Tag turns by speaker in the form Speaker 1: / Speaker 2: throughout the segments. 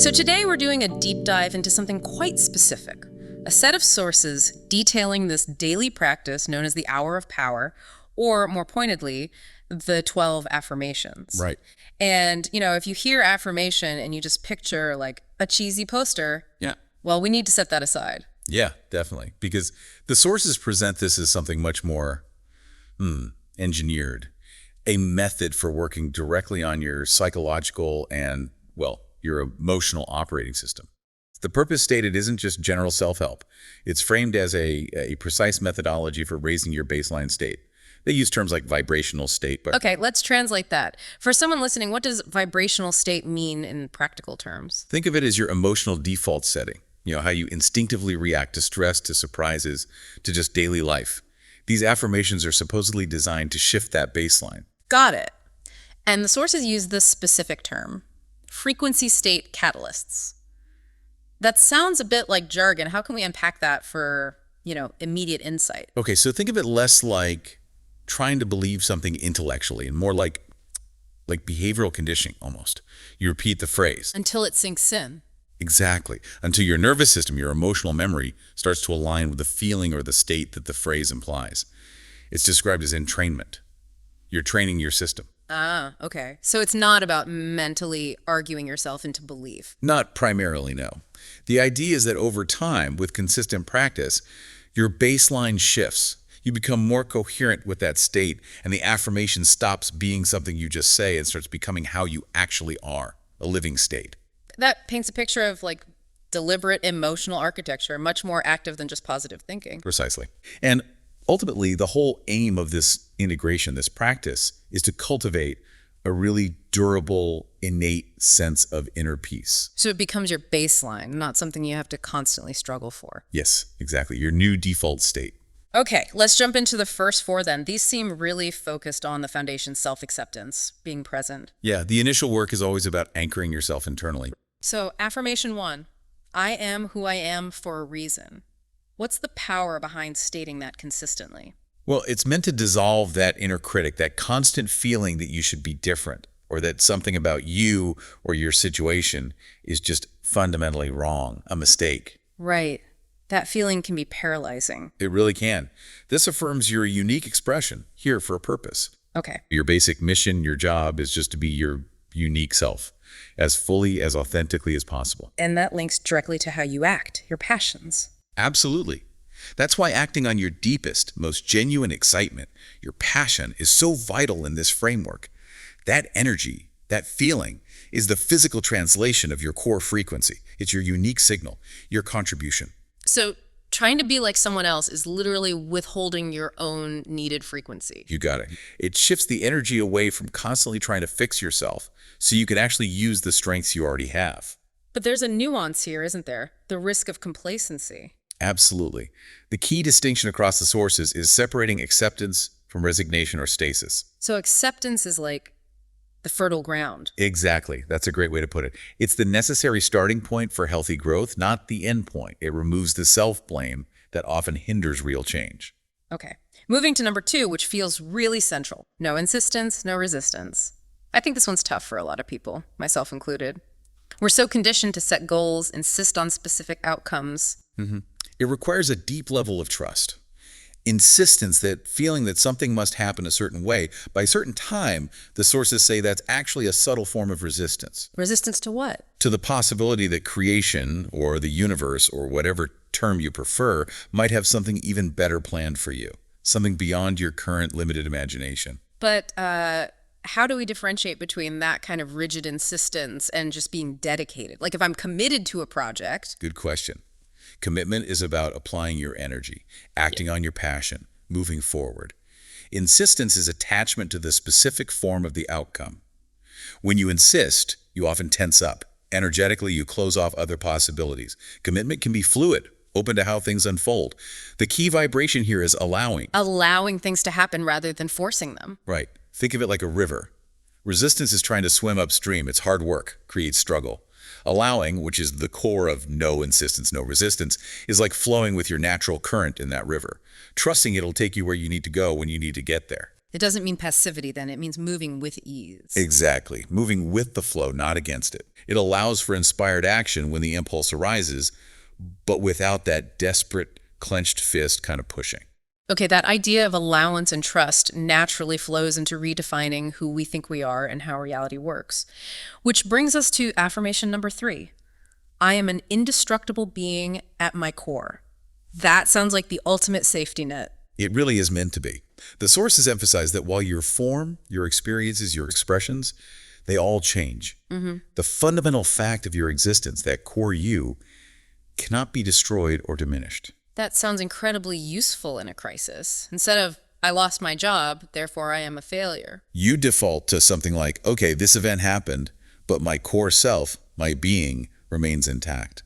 Speaker 1: So today we're doing a deep dive into something quite specific, a set of sources detailing this daily practice known as the Hour of Power, or more pointedly, the 12 affirmations.
Speaker 2: Right.
Speaker 1: And, if you hear affirmation and you just picture like a cheesy poster,
Speaker 2: Yeah.
Speaker 1: well, we need to set that aside.
Speaker 2: Yeah, definitely. Because the sources present this as something much more engineered, a method for working directly on your psychological and, well, your emotional operating system. The purpose stated isn't just general self-help. It's framed as a precise methodology for raising your baseline state. They use terms like vibrational state, but
Speaker 1: Okay, let's translate that. For someone listening, what does vibrational state mean in practical terms?
Speaker 2: think of it as your emotional default setting. How you instinctively react to stress, to surprises, to just daily life. These affirmations are supposedly designed to shift that baseline.
Speaker 1: Got it. And the sources use this specific term, frequency state catalysts. That sounds a bit like jargon. How can we unpack that for, immediate insight?
Speaker 2: Okay, so think of it less like trying to believe something intellectually and more like behavioral conditioning almost. You repeat the phrase.
Speaker 1: Until it sinks in.
Speaker 2: Exactly. Until your nervous system, your emotional memory, starts to align with the feeling or the state that the phrase implies. It's described as entrainment. You're training your system.
Speaker 1: Ah, okay. So it's not about mentally arguing yourself into belief.
Speaker 2: Not primarily, no. The idea is that over time, with consistent practice, your baseline shifts. You become more coherent with that state, and the affirmation stops being something you just say and starts becoming how you actually are, a living state.
Speaker 1: That paints a picture of deliberate emotional architecture, much more active than just positive thinking.
Speaker 2: Precisely. And ultimately, the whole aim of this integration, this practice, is to cultivate a really durable, innate sense of inner peace.
Speaker 1: So it becomes your baseline, not something you have to constantly struggle for.
Speaker 2: Yes, exactly. Your new default state.
Speaker 1: Okay, let's jump into the first four then. These seem really focused on the foundation self-acceptance, being present.
Speaker 2: Yeah, the initial work is always about anchoring yourself internally.
Speaker 1: So affirmation 1, I am who I am for a reason. What's the power behind stating that consistently?
Speaker 2: Well, it's meant to dissolve that inner critic, that constant feeling that you should be different, or that something about you or your situation is just fundamentally wrong, a mistake.
Speaker 1: Right. That feeling can be paralyzing.
Speaker 2: It really can. This affirms your unique expression, here for a purpose.
Speaker 1: Okay.
Speaker 2: Your basic mission, your job is just to be your unique self, as fully, as authentically as possible.
Speaker 1: And that links directly to how you act, your passions.
Speaker 2: Absolutely. That's why acting on your deepest, most genuine excitement, your passion, is so vital in this framework. That energy, that feeling, is the physical translation of your core frequency. It's your unique signal, your contribution.
Speaker 1: So trying to be like someone else is literally withholding your own needed frequency.
Speaker 2: You got it. It shifts the energy away from constantly trying to fix yourself so you can actually use the strengths you already have.
Speaker 1: But there's a nuance here, isn't there? The risk of complacency.
Speaker 2: Absolutely. The key distinction across the sources is separating acceptance from resignation or stasis.
Speaker 1: So acceptance is like the fertile ground.
Speaker 2: Exactly. That's a great way to put it. It's the necessary starting point for healthy growth, not the end point. It removes the self-blame that often hinders real change.
Speaker 1: Okay. Moving to number 2, which feels really central. No insistence, no resistance. I think this one's tough for a lot of people, myself included. We're so conditioned to set goals, insist on specific outcomes.
Speaker 2: It requires a deep level of trust. Insistence, that feeling that something must happen a certain way, by a certain time, the sources say that's actually a subtle form of resistance.
Speaker 1: Resistance to what?
Speaker 2: To the possibility that creation, or the universe, or whatever term you prefer, might have something even better planned for you. Something beyond your current limited imagination.
Speaker 1: But how do we differentiate between that kind of rigid insistence and just being dedicated? Like if I'm committed to a project.
Speaker 2: Good question. Commitment is about applying your energy, acting on your passion, moving forward. Insistence is attachment to the specific form of the outcome. When you insist, you often tense up. Energetically, you close off other possibilities. Commitment can be fluid, open to how things unfold. The key vibration here is allowing.
Speaker 1: Allowing things to happen rather than forcing them.
Speaker 2: Right. Think of it like a river. Resistance is trying to swim upstream. It's hard work, creates struggle. Allowing, which is the core of no insistence, no resistance, is like flowing with your natural current in that river, trusting it'll take you where you need to go when you need to get there.
Speaker 1: It doesn't mean passivity then, it means moving with ease.
Speaker 2: Exactly. Moving with the flow, not against it. It allows for inspired action when the impulse arises, but without that desperate, clenched fist kind of pushing.
Speaker 1: Okay, that idea of allowance and trust naturally flows into redefining who we think we are and how reality works. Which brings us to affirmation number 3. I am an indestructible being at my core. That sounds like the ultimate safety net.
Speaker 2: It really is meant to be. The sources emphasize that while your form, your experiences, your expressions, they all change. The fundamental fact of your existence, that core you, cannot be destroyed or diminished.
Speaker 1: That sounds incredibly useful in a crisis. Instead of, I lost my job, therefore I am a failure.
Speaker 2: You default to something like, okay, this event happened, but my core self, my being, remains intact.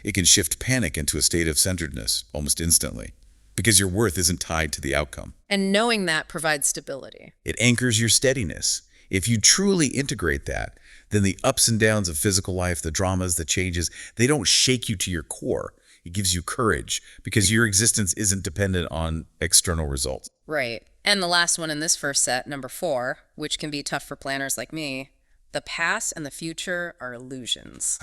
Speaker 2: It can shift panic into a state of centeredness almost instantly, because your worth isn't tied to the outcome.
Speaker 1: And knowing that provides stability.
Speaker 2: It anchors your steadiness. If you truly integrate that, then the ups and downs of physical life, the dramas, the changes, they don't shake you to your core. It gives you courage because your existence isn't dependent on external results.
Speaker 1: Right. And the last one in this first set, number 4, which can be tough for planners like me, the past and the future are illusions.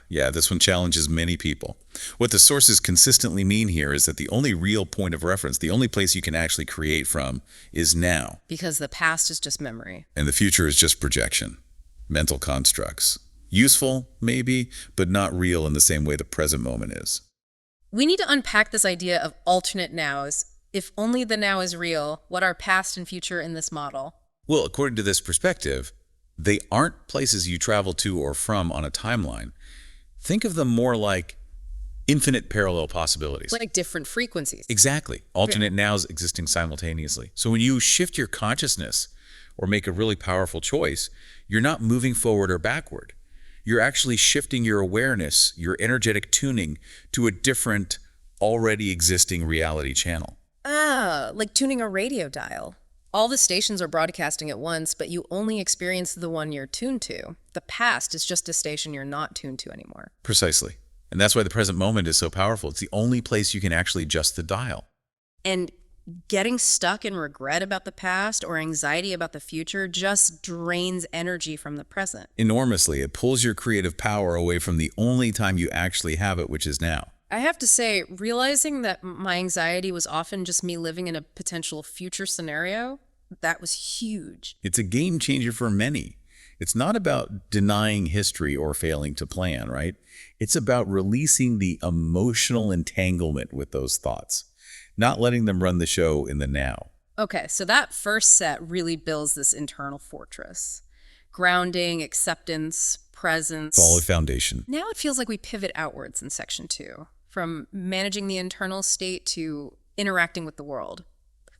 Speaker 2: Yeah, this one challenges many people. What the sources consistently mean here is that the only real point of reference, the only place you can actually create from, is now.
Speaker 1: Because the past is just memory.
Speaker 2: And the future is just projection, mental constructs. Useful, maybe, but not real in the same way the present moment is.
Speaker 1: We need to unpack this idea of alternate nows. If only the now is real, what are past and future in this model?
Speaker 2: Well, according to this perspective, they aren't places you travel to or from on a timeline. Think of them more like infinite parallel possibilities.
Speaker 1: Like different frequencies.
Speaker 2: Exactly. Alternate nows existing simultaneously. So when you shift your consciousness or make a really powerful choice, you're not moving forward or backward. You're actually shifting your awareness, your energetic tuning to a different, already existing reality channel.
Speaker 1: Like tuning a radio dial. All the stations are broadcasting at once, but you only experience the one you're tuned to. The past is just a station you're not tuned to anymore.
Speaker 2: Precisely. And that's why the present moment is so powerful. It's the only place you can actually adjust the dial.
Speaker 1: And getting stuck in regret about the past or anxiety about the future just drains energy from the present.
Speaker 2: Enormously. It pulls your creative power away from the only time you actually have it, which is now.
Speaker 1: I have to say, realizing that my anxiety was often just me living in a potential future scenario, that was huge.
Speaker 2: It's a game changer for many. It's not about denying history or failing to plan, right? It's about releasing the emotional entanglement with those thoughts, not letting them run the show in the now.
Speaker 1: Okay, so that first set really builds this internal fortress. Grounding, acceptance, presence.
Speaker 2: Solid foundation.
Speaker 1: Now it feels like we pivot outwards in section 2, from managing the internal state to interacting with the world.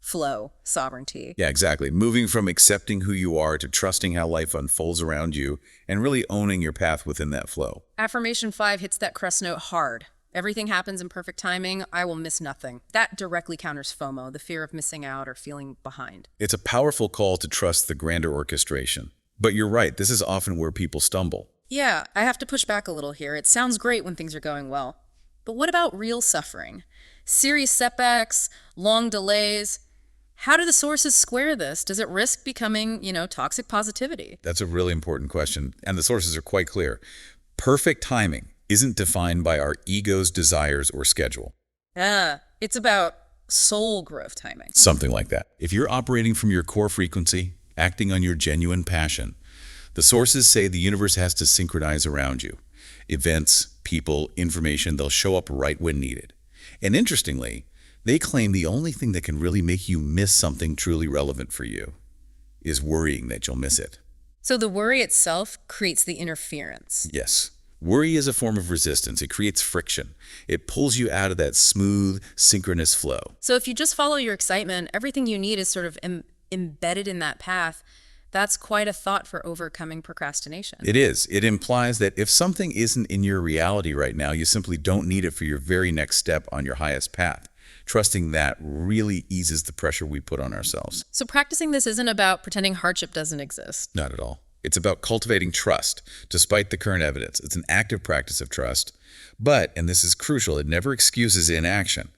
Speaker 1: Flow, sovereignty.
Speaker 2: Yeah, exactly. Moving from accepting who you are to trusting how life unfolds around you and really owning your path within that flow.
Speaker 1: Affirmation 5 hits that crest note hard. Everything happens in perfect timing. I will miss nothing. That directly counters FOMO, the fear of missing out or feeling behind.
Speaker 2: It's a powerful call to trust the grander orchestration. But you're right, this is often where people stumble.
Speaker 1: Yeah, I have to push back a little here. It sounds great when things are going well. But what about real suffering? Serious setbacks, long delays. How do the sources square this? Does it risk becoming, toxic positivity?
Speaker 2: That's a really important question, and the sources are quite clear. Perfect timing isn't defined by our ego's desires or schedule.
Speaker 1: It's about soul growth timing.
Speaker 2: Something like that. If you're operating from your core frequency, acting on your genuine passion, the sources say the universe has to synchronize around you. Events, people, information, they'll show up right when needed. And interestingly, they claim the only thing that can really make you miss something truly relevant for you is worrying that you'll miss it.
Speaker 1: So the worry itself creates the interference.
Speaker 2: Yes. Worry is a form of resistance. It creates friction. It pulls you out of that smooth, synchronous flow.
Speaker 1: So if you just follow your excitement, everything you need is sort of embedded in that path. That's quite a thought for overcoming procrastination.
Speaker 2: It is. It implies that if something isn't in your reality right now, you simply don't need it for your very next step on your highest path. Trusting that really eases the pressure we put on ourselves.
Speaker 1: So practicing this isn't about pretending hardship doesn't exist.
Speaker 2: Not at all. It's about cultivating trust, despite the current evidence. It's an active practice of trust. But, and this is crucial, it never excuses inaction.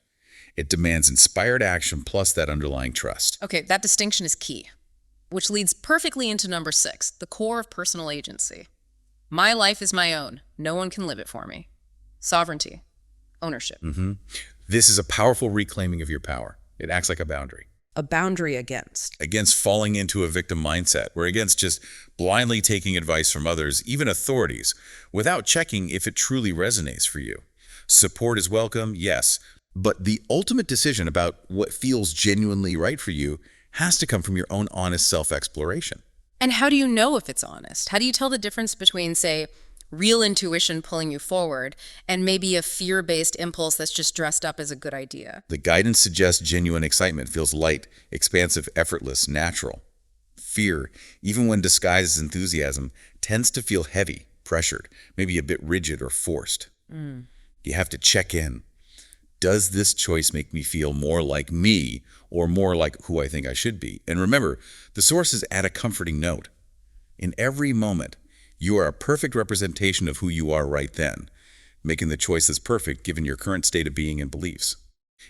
Speaker 2: It demands inspired action plus that underlying trust.
Speaker 1: Okay, that distinction is key, which leads perfectly into number 6, the core of personal agency. My life is my own. No one can live it for me. Sovereignty. Ownership.
Speaker 2: This is a powerful reclaiming of your power. It acts like a boundary.
Speaker 1: A boundary against.
Speaker 2: Against falling into a victim mindset, or against just blindly taking advice from others, even authorities, without checking if it truly resonates for you. Support is welcome, yes, but the ultimate decision about what feels genuinely right for you has to come from your own honest self-exploration.
Speaker 1: And how do you know if it's honest? How do you tell the difference between, say, real intuition pulling you forward and maybe a fear-based impulse that's just dressed up as a good idea?
Speaker 2: The guidance suggests genuine excitement feels light, expansive, effortless, natural. Fear, even when disguised as enthusiasm, tends to feel heavy, pressured, maybe a bit rigid or forced. You have to check in. Does this choice make me feel more like me or more like who I think I should be? And remember, the sources add a comforting note. In every moment, you are a perfect representation of who you are right then, making the choice that's perfect given your current state of being and beliefs.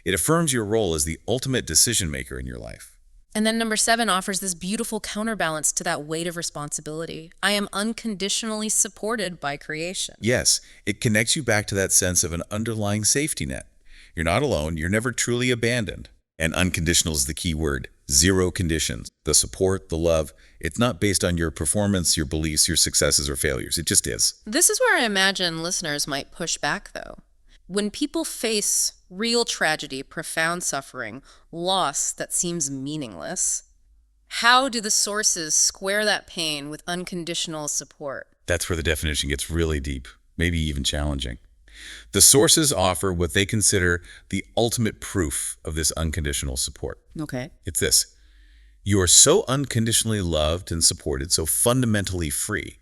Speaker 2: It affirms your role as the ultimate decision maker in your life.
Speaker 1: And then number 7 offers this beautiful counterbalance to that weight of responsibility. I am unconditionally supported by creation.
Speaker 2: Yes, it connects you back to that sense of an underlying safety net. You're not alone, you're never truly abandoned. And unconditional is the key word. 0 conditions. The support, the love, it's not based on your performance, your beliefs, your successes or failures. It just is.
Speaker 1: This is where I imagine listeners might push back, though. When people face real tragedy, profound suffering, loss that seems meaningless, how do the sources square that pain with unconditional support?
Speaker 2: That's where the definition gets really deep, maybe even challenging. The sources offer what they consider the ultimate proof of this unconditional support.
Speaker 1: Okay.
Speaker 2: It's this. You are so unconditionally loved and supported, so fundamentally free,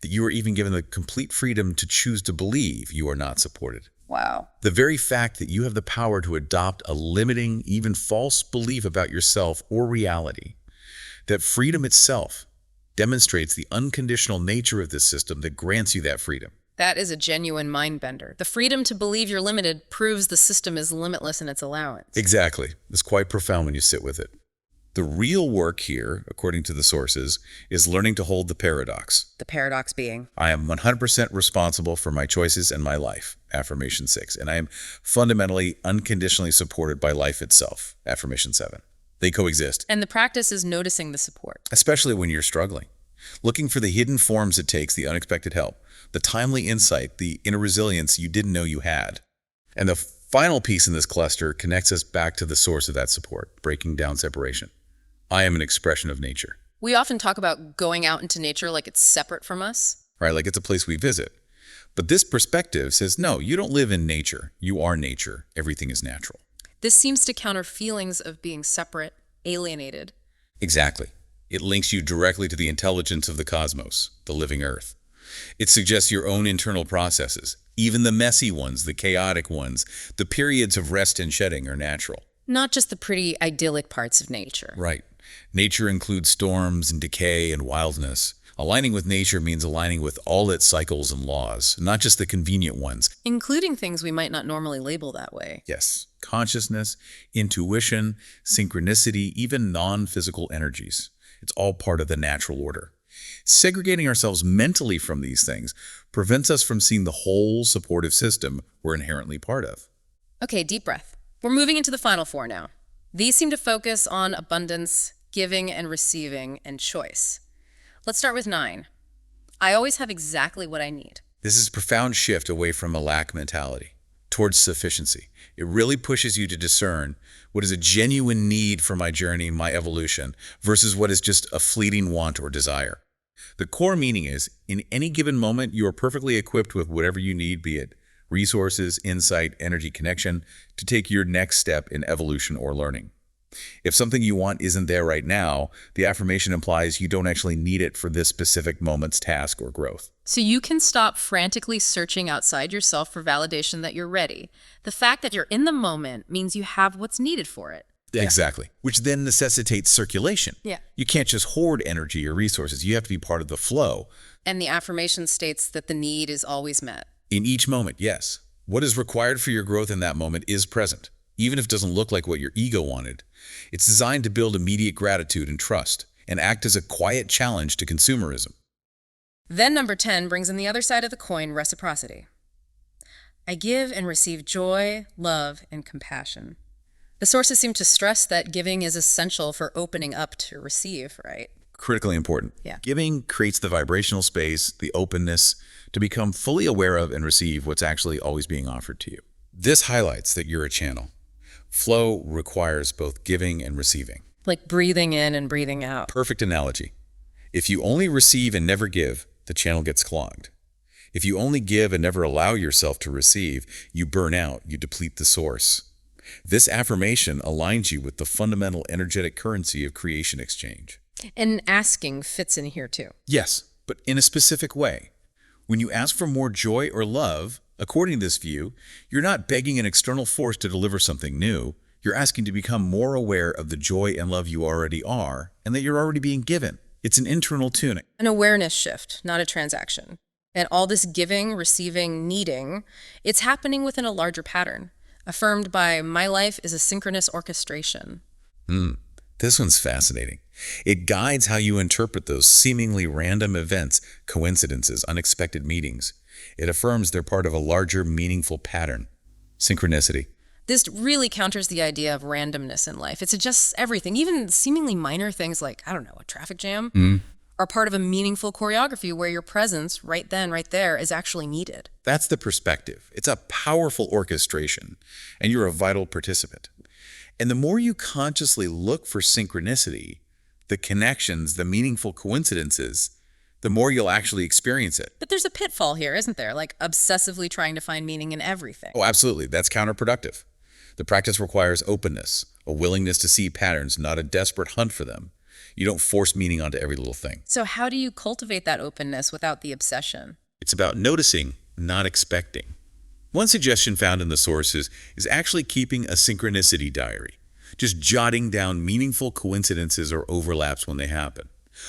Speaker 2: that you are even given the complete freedom to choose to believe you are not supported.
Speaker 1: Wow.
Speaker 2: The very fact that you have the power to adopt a limiting, even false belief about yourself or reality, that freedom itself demonstrates the unconditional nature of this system that grants you that freedom.
Speaker 1: That is a genuine mind bender. The freedom to believe you're limited proves the system is limitless in its allowance.
Speaker 2: Exactly. It's quite profound when you sit with it. The real work here, according to the sources, is learning to hold the paradox.
Speaker 1: The paradox being?
Speaker 2: I am 100% responsible for my choices and my life, Affirmation 6, and I am fundamentally unconditionally supported by life itself, Affirmation 7. They coexist.
Speaker 1: And the practice is noticing the support.
Speaker 2: Especially when you're struggling. Looking for the hidden forms it takes, the unexpected help, the timely insight, the inner resilience you didn't know you had. And the final piece in this cluster connects us back to the source of that support, breaking down separation. I am an expression of nature.
Speaker 1: We often talk about going out into nature like it's separate from us.
Speaker 2: Right, like it's a place we visit. But this perspective says, no, you don't live in nature. You are nature. Everything is natural.
Speaker 1: This seems to counter feelings of being separate, alienated.
Speaker 2: Exactly. It links you directly to the intelligence of the cosmos, the living earth. It suggests your own internal processes, even the messy ones, the chaotic ones, the periods of rest and shedding are natural.
Speaker 1: Not just the pretty idyllic parts of nature.
Speaker 2: Right. Nature includes storms and decay and wildness. Aligning with nature means aligning with all its cycles and laws, not just the convenient ones.
Speaker 1: Including things we might not normally label that way.
Speaker 2: Yes. Consciousness, intuition, synchronicity, even non-physical energies. It's all part of the natural order. Segregating ourselves mentally from these things prevents us from seeing the whole supportive system we're inherently part of.
Speaker 1: Okay, deep breath. We're moving into the final 4 now. These seem to focus on abundance, giving and receiving, and choice. Let's start with 9. I always have exactly what I need.
Speaker 2: This is a profound shift away from a lack mentality towards sufficiency. It really pushes you to discern what is a genuine need for my journey, my evolution, versus what is just a fleeting want or desire. The core meaning is, in any given moment, you are perfectly equipped with whatever you need, be it resources, insight, energy, connection, to take your next step in evolution or learning. If something you want isn't there right now, the affirmation implies you don't actually need it for this specific moment's task or growth.
Speaker 1: So you can stop frantically searching outside yourself for validation that you're ready. The fact that you're in the moment means you have what's needed for it.
Speaker 2: Yeah. Exactly. Which then necessitates circulation.
Speaker 1: Yeah.
Speaker 2: You can't just hoard energy or resources. You have to be part of the flow.
Speaker 1: And the affirmation states that the need is always met.
Speaker 2: In each moment, yes. What is required for your growth in that moment is present. even if it doesn't look like what your ego wanted. It's designed to build immediate gratitude and trust, and act as a quiet challenge to consumerism.
Speaker 1: Then number 10 brings in the other side of the coin, reciprocity. I give and receive joy, love, and compassion. The sources seem to stress that giving is essential for opening up to receive, right?
Speaker 2: Critically important.
Speaker 1: Yeah.
Speaker 2: Giving creates the vibrational space, the openness, to become fully aware of and receive what's actually always being offered to you. This highlights that you're a channel. Flow requires both giving and receiving.
Speaker 1: Like breathing in and breathing out.
Speaker 2: Perfect analogy. If you only receive and never give, the channel gets clogged. If you only give and never allow yourself to receive, you burn out, you deplete the source. This affirmation aligns you with the fundamental energetic currency of creation exchange.
Speaker 1: And asking fits in here too.
Speaker 2: Yes, but in a specific way. When you ask for more joy or love, according to this view, you're not begging an external force to deliver something new. You're asking to become more aware of the joy and love you already are, and that you're already being given. It's an internal tuning.
Speaker 1: An awareness shift, not a transaction. And all this giving, receiving, needing, it's happening within a larger pattern, affirmed by my life is a synchronous orchestration.
Speaker 2: This one's fascinating. It guides how you interpret those seemingly random events, coincidences, unexpected meetings. It affirms they're part of a larger, meaningful pattern. Synchronicity.
Speaker 1: This really counters the idea of randomness in life. It suggests everything, even seemingly minor things like, I don't know, a traffic jam, are part of a meaningful choreography where your presence right then, right there, is actually needed.
Speaker 2: That's the perspective. It's a powerful orchestration, and you're a vital participant. And the more you consciously look for synchronicity, the connections, the meaningful coincidences, the more you'll actually experience it.
Speaker 1: But there's a pitfall here, isn't there? Like obsessively trying to find meaning in everything.
Speaker 2: Oh, absolutely. That's counterproductive. The practice requires openness, a willingness to see patterns, not a desperate hunt for them. You don't force meaning onto every little thing.
Speaker 1: So how do you cultivate that openness without the obsession?
Speaker 2: It's about noticing, not expecting. One suggestion found in the sources is actually keeping a synchronicity diary, just jotting down meaningful coincidences or overlaps when they happen.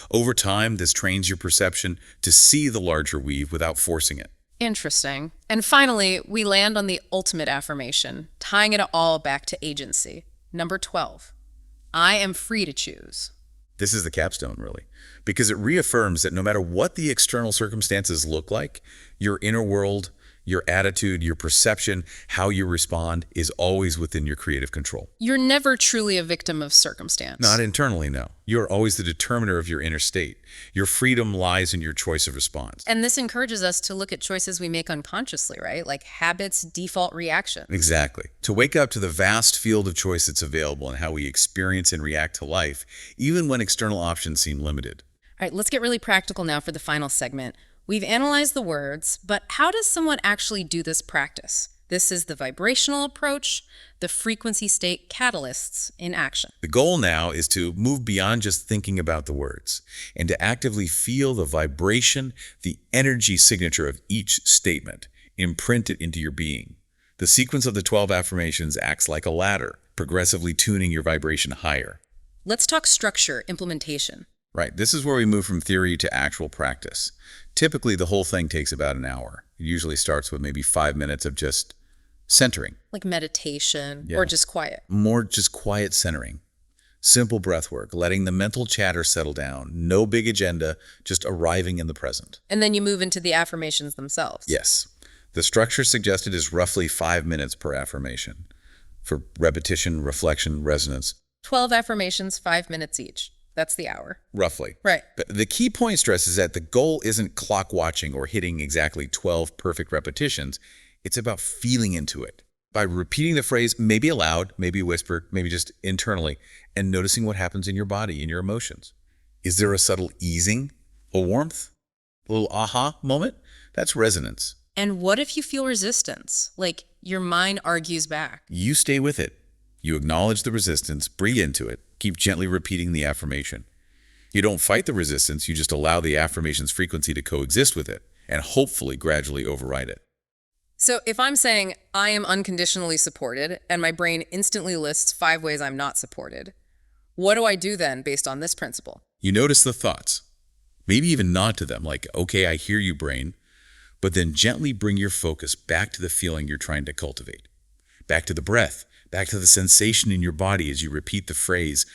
Speaker 2: Over time, this trains your perception to see the larger weave without forcing it.
Speaker 1: Interesting. And finally, we land on the ultimate affirmation, tying it all back to agency. Number 12, I am free to choose.
Speaker 2: This is the capstone, really, because it reaffirms that no matter what the external circumstances look like, your inner world, your attitude, your perception, how you respond is always within your creative control.
Speaker 1: You're never truly a victim of circumstance.
Speaker 2: Not internally, no. You're always the determiner of your inner state. Your freedom lies in your choice of response.
Speaker 1: And this encourages us to look at choices we make unconsciously, right? Like habits, default reaction.
Speaker 2: Exactly. To wake up to the vast field of choice that's available and how we experience and react to life, even when external options seem limited.
Speaker 1: All right, let's get really practical now for the final segment. We've analyzed the words, but how does someone actually do this practice? This is the vibrational approach, the frequency state catalysts in action.
Speaker 2: The goal now is to move beyond just thinking about the words and to actively feel the vibration, the energy signature of each statement, imprint it into your being. The sequence of the 12 affirmations acts like a ladder, progressively tuning your vibration higher.
Speaker 1: Let's talk structure, implementation.
Speaker 2: Right, this is where we move from theory to actual practice. Typically, the whole thing takes about an hour. It usually starts with maybe 5 minutes of just centering.
Speaker 1: Like meditation or just quiet.
Speaker 2: More just quiet centering. Simple breath work, letting the mental chatter settle down. No big agenda, just arriving in the present.
Speaker 1: And then you move into the affirmations themselves.
Speaker 2: Yes. The structure suggested is roughly 5 minutes per affirmation for repetition, reflection, resonance.
Speaker 1: 12 affirmations, 5 minutes each. That's the hour.
Speaker 2: Roughly.
Speaker 1: Right.
Speaker 2: But the key point stress is that the goal isn't clock watching or hitting exactly 12 perfect repetitions. It's about feeling into it. By repeating the phrase, maybe aloud, maybe whispered, maybe just internally, and noticing what happens in your body, in your emotions. Is there a subtle easing, a warmth, a little aha moment? That's resonance.
Speaker 1: And what if you feel resistance? Like your mind argues back.
Speaker 2: You stay with it. You acknowledge the resistance, breathe into it, keep gently repeating the affirmation. You don't fight the resistance, you just allow the affirmation's frequency to coexist with it and hopefully gradually override it.
Speaker 1: So if I'm saying I am unconditionally supported and my brain instantly lists 5 ways I'm not supported, what do I do then based on this principle?
Speaker 2: You notice the thoughts, maybe even nod to them like, okay, I hear you, brain, but then gently bring your focus back to the feeling you're trying to cultivate, back to the breath, back to the sensation in your body as you repeat the phrase.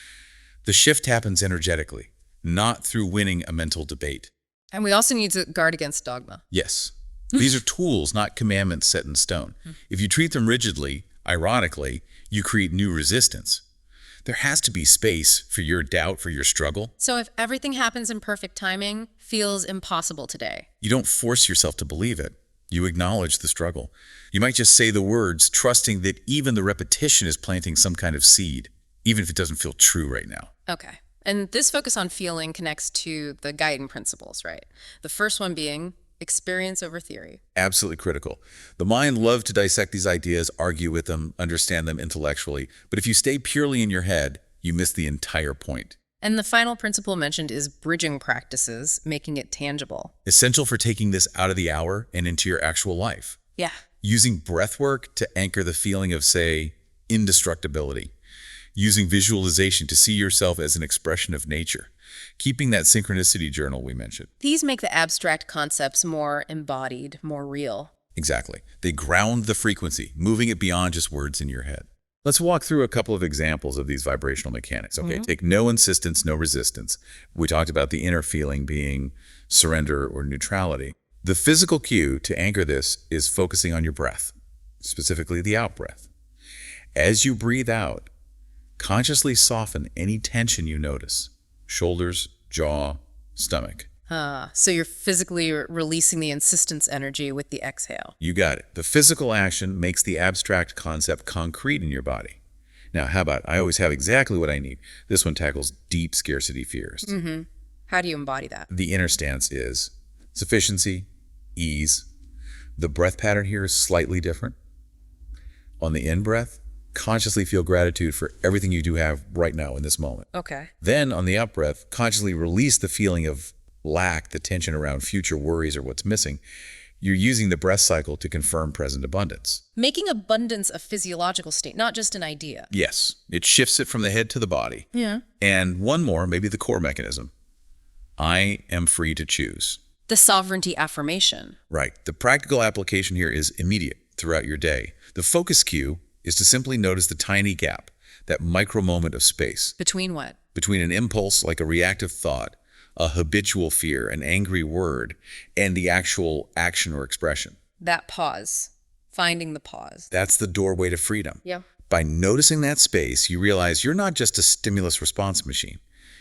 Speaker 2: The shift happens energetically, not through winning a mental debate.
Speaker 1: And we also need to guard against dogma.
Speaker 2: Yes. These are tools, not commandments set in stone. If you treat them rigidly, ironically, you create new resistance. There has to be space for your doubt, for your struggle.
Speaker 1: So if everything happens in perfect timing, feels impossible today.
Speaker 2: You don't force yourself to believe it. You acknowledge the struggle. You might just say the words, trusting that even the repetition is planting some kind of seed, even if it doesn't feel true right now.
Speaker 1: Okay. And this focus on feeling connects to the guiding principles, right? The first one being experience over theory.
Speaker 2: Absolutely critical. The mind loves to dissect these ideas, argue with them, understand them intellectually. But if you stay purely in your head, you miss the entire point.
Speaker 1: And the final principle mentioned is bridging practices, making it tangible.
Speaker 2: Essential for taking this out of the hour and into your actual life.
Speaker 1: Yeah.
Speaker 2: Using breathwork to anchor the feeling of, say, indestructibility. Using visualization to see yourself as an expression of nature. Keeping that synchronicity journal we mentioned.
Speaker 1: These make the abstract concepts more embodied, more real.
Speaker 2: Exactly. They ground the frequency, moving it beyond just words in your head. Let's walk through a couple of examples of these vibrational mechanics. Okay, Take no insistence, no resistance. We talked about the inner feeling being surrender or neutrality. The physical cue to anchor this is focusing on your breath, specifically the out breath. As you breathe out, consciously soften any tension you notice. Shoulders, jaw, stomach.
Speaker 1: So you're physically releasing the insistence energy with the exhale.
Speaker 2: You got it. The physical action makes the abstract concept concrete in your body. Now, how about, I always have exactly what I need. This one tackles deep scarcity fears.
Speaker 1: How do you embody that?
Speaker 2: The inner stance is sufficiency, ease. The breath pattern here is slightly different. On the in-breath, consciously feel gratitude for everything you do have right now in this moment.
Speaker 1: Okay.
Speaker 2: Then on the out-breath, consciously release the feeling of lack, the tension around future worries or what's missing. You're using the breath cycle to confirm present abundance.
Speaker 1: Making abundance a physiological state, not just an idea.
Speaker 2: Yes, it shifts it from the head to the body.
Speaker 1: Yeah.
Speaker 2: And one more, maybe the core mechanism. I am free to choose.
Speaker 1: The sovereignty affirmation.
Speaker 2: Right. The practical application here is immediate throughout your day. The focus cue is to simply notice the tiny gap, that micro moment of space.
Speaker 1: Between what?
Speaker 2: Between an impulse like a reactive thought, a habitual fear, an angry word, and the actual action or expression.
Speaker 1: That pause. Finding the pause.
Speaker 2: That's the doorway to freedom.
Speaker 1: Yeah.
Speaker 2: By noticing that space, you realize you're not just a stimulus response machine.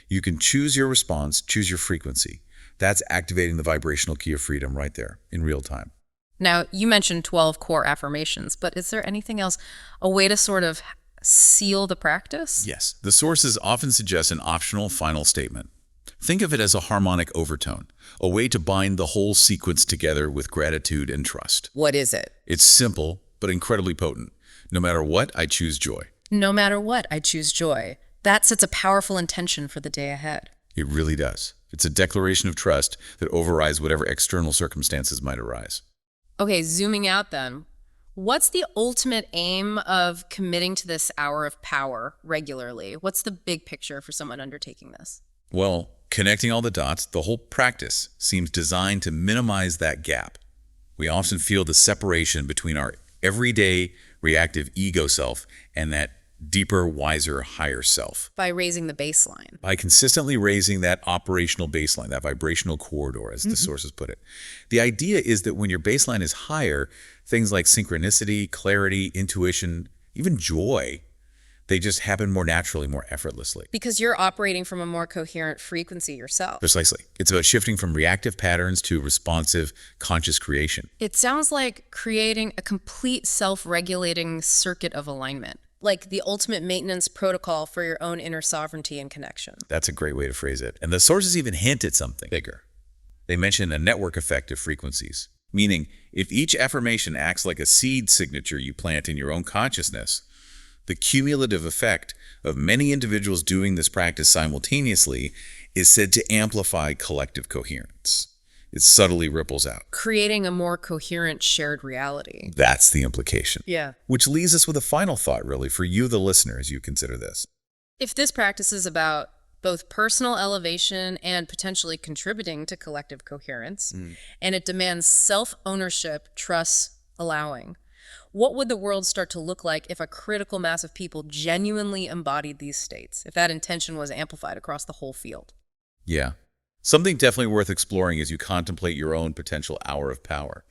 Speaker 2: You can choose your response, choose your frequency. That's activating the vibrational key of freedom right there in real time.
Speaker 1: Now, you mentioned 12 core affirmations, but is there anything else, a way to sort of seal the practice?
Speaker 2: Yes. The sources often suggest an optional final statement. Think of it as a harmonic overtone, a way to bind the whole sequence together with gratitude and trust.
Speaker 1: What is it?
Speaker 2: It's simple, but incredibly potent. No matter what, I choose joy.
Speaker 1: No matter what, I choose joy. That sets a powerful intention for the day ahead.
Speaker 2: It really does. It's a declaration of trust that overrides whatever external circumstances might arise.
Speaker 1: Okay, zooming out then. What's the ultimate aim of committing to this hour of power regularly? What's the big picture for someone undertaking this?
Speaker 2: Well, connecting all the dots, the whole practice seems designed to minimize that gap. We often feel the separation between our everyday reactive ego self and that deeper, wiser, higher self.
Speaker 1: By raising the baseline.
Speaker 2: By consistently raising that operational baseline, that vibrational corridor, as the sources put it. The idea is that when your baseline is higher, things like synchronicity, clarity, intuition, even joy, they just happen more naturally, more effortlessly.
Speaker 1: Because you're operating from a more coherent frequency yourself.
Speaker 2: Precisely. It's about shifting from reactive patterns to responsive, conscious creation.
Speaker 1: It sounds like creating a complete self-regulating circuit of alignment, like the ultimate maintenance protocol for your own inner sovereignty and connection.
Speaker 2: That's a great way to phrase it. And the sources even hint at something bigger. They mention a network effect of frequencies, meaning if each affirmation acts like a seed signature you plant in your own consciousness, the cumulative effect of many individuals doing this practice simultaneously is said to amplify collective coherence. It subtly ripples out.
Speaker 1: Creating a more coherent shared reality.
Speaker 2: That's the implication.
Speaker 1: Yeah.
Speaker 2: Which leaves us with a final thought, really, for you, the listener, as you consider this.
Speaker 1: If this practice is about both personal elevation and potentially contributing to collective coherence, and it demands self-ownership, trust, allowing, What would the world start to look like if a critical mass of people genuinely embodied these states, if that intention was amplified across the whole field?
Speaker 2: Yeah. Something definitely worth exploring as you contemplate your own potential hour of power.